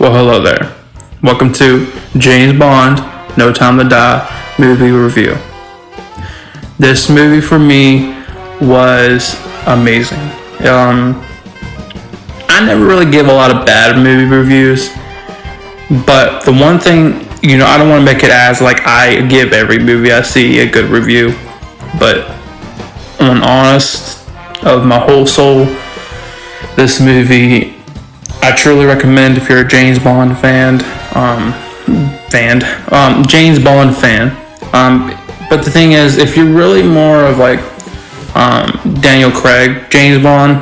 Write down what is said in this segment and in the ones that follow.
Well, hello there. Welcome to James Bond, No Time to Die movie review. This movie for me was amazing. I never really give a lot of bad movie reviews, but the one thing, I don't want to make it as like I give every movie I see a good review, but on honest of my whole soul, this movie I truly recommend if you're a James Bond fan. James Bond fan. But the thing is, if you're really more of like Daniel Craig, James Bond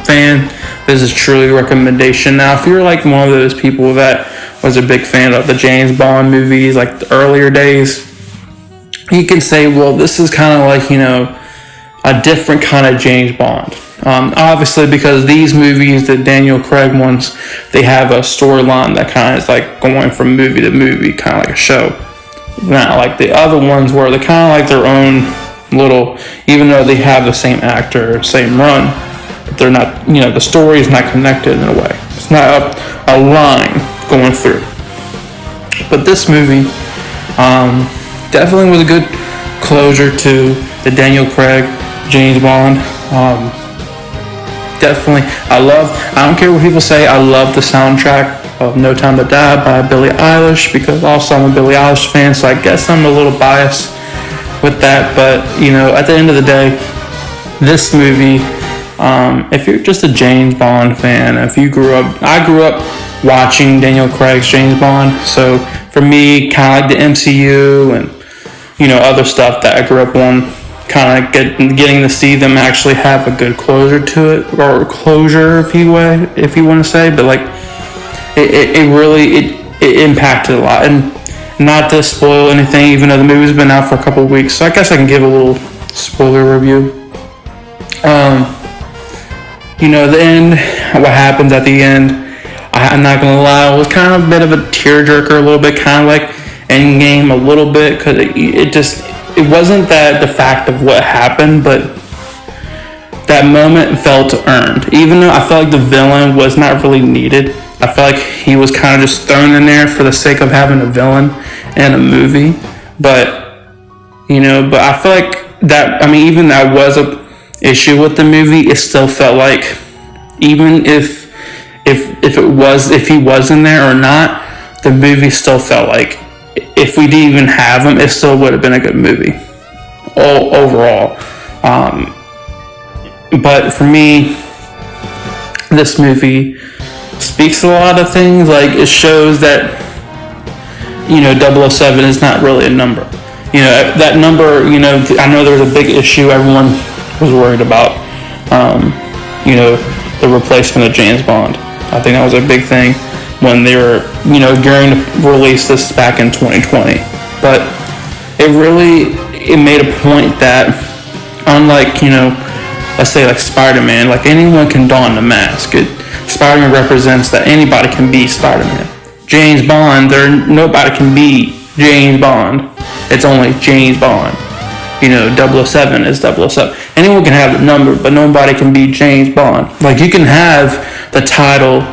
fan, this is truly a recommendation. Now, if you're like one of those people that was a big fan of the James Bond movies, like the earlier days, you can say, well, this is kind of like, a different kind of James Bond. Obviously, because these movies, the Daniel Craig ones, they have a storyline that kind of is like going from movie to movie, kind of like a show. Not like the other ones where they're kind of like their own little, even though they have the same actor, same run, but they're not, the story is not connected in a way. It's not a line going through. But this movie definitely was a good closure to the Daniel Craig, James Bond. Definitely, I don't care what people say, I love the soundtrack of No Time to Die by Billie Eilish, because also I'm a Billie Eilish fan, so I guess I'm a little biased with that, but, at the end of the day, this movie, if you're just a James Bond fan, I grew up watching Daniel Craig's James Bond, so for me, kind of like the MCU and, other stuff that I grew up on, kind of getting to see them actually have a good closure to it, or closure if you want to say, but like it really impacted a lot. And not to spoil anything, even though the movie's been out for a couple of weeks, so I guess I can give a little spoiler review. The end, what happens at the end, I'm not gonna lie, it was kind of a bit of a tearjerker, a little bit, kind of like Endgame a little bit, because it wasn't that the fact of what happened, but that moment felt earned. Even though I felt like the villain was not really needed, I felt like he was kind of just thrown in there for the sake of having a villain in a movie. But I feel like that. Even that was a issue with the movie. It still felt like, even if he was in there or not, the movie still felt like, if we didn't even have him, it still would have been a good movie overall. But for me, this movie speaks a lot of things. Like, it shows that 007 is not really a number. That number. I know there was a big issue everyone was worried about. The replacement of James Bond. I think that was a big thing when they were, gearing to release this back in 2020. But it made a point that, unlike, let's say like Spider-Man, like anyone can don the mask. Spider-Man represents that anybody can be Spider-Man. James Bond, nobody can be James Bond. It's only James Bond. 007 is 007. Anyone can have the number, but nobody can be James Bond. Like, you can have the title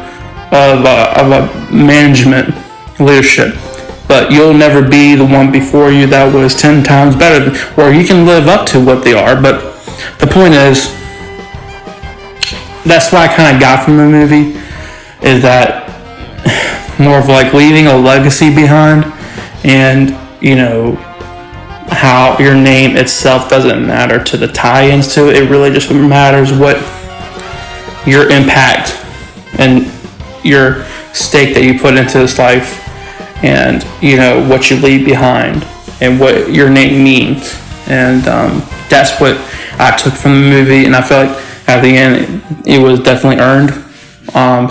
of a management leadership, but you'll never be the one before you that was 10 times better, or you can live up to what they are. But the point is, that's what I kind of got from the movie, is that more of like leaving a legacy behind, and how your name itself doesn't matter to the tie-ins to it. It really just matters what your impact and your stake that you put into this life, and what you leave behind, and what your name means. And that's what I took from the movie, and I felt like at the end it was definitely earned.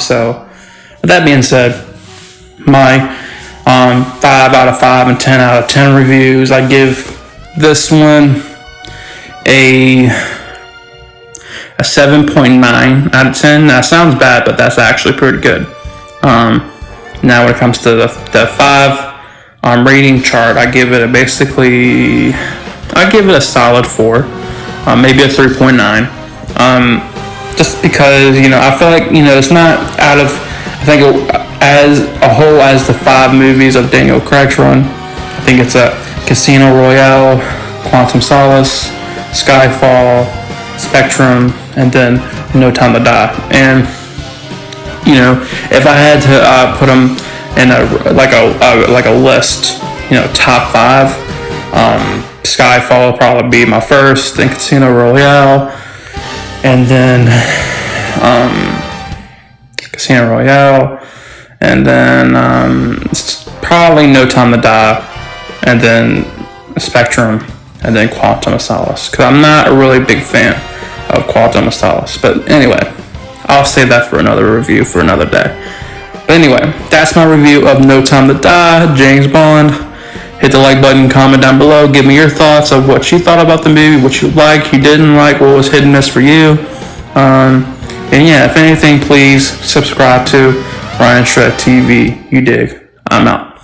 So with that being said, my 5 out of 5 and 10 out of 10 reviews, I give this one a 7.9 out of 10. That sounds bad, but that's actually pretty good. Now when it comes to the 5 rating chart, I give it a solid 4, maybe a 3.9. Just because I feel like it's not out of I think as a whole, as the 5 movies of Daniel Craig's run, I think it's a Casino Royale, Quantum Solace, Skyfall, Spectrum, and then No Time to Die. And you know, if I had to put them in a list, you know, top 5, Skyfall would probably be my first, then Casino Royale, and then Casino Royale, and then probably No Time to Die, and then Spectrum, and then Quantum of Solace. Because I'm not a really big fan of Quantum of Solace. But anyway, I'll save that for another review for another day. But anyway, that's my review of No Time to Die, James Bond. Hit the like button, comment down below, give me your thoughts of what you thought about the movie, what you liked, you didn't like, what was hit and miss for you. And yeah, if anything, please subscribe to Ryan Shred TV. You dig? I'm out.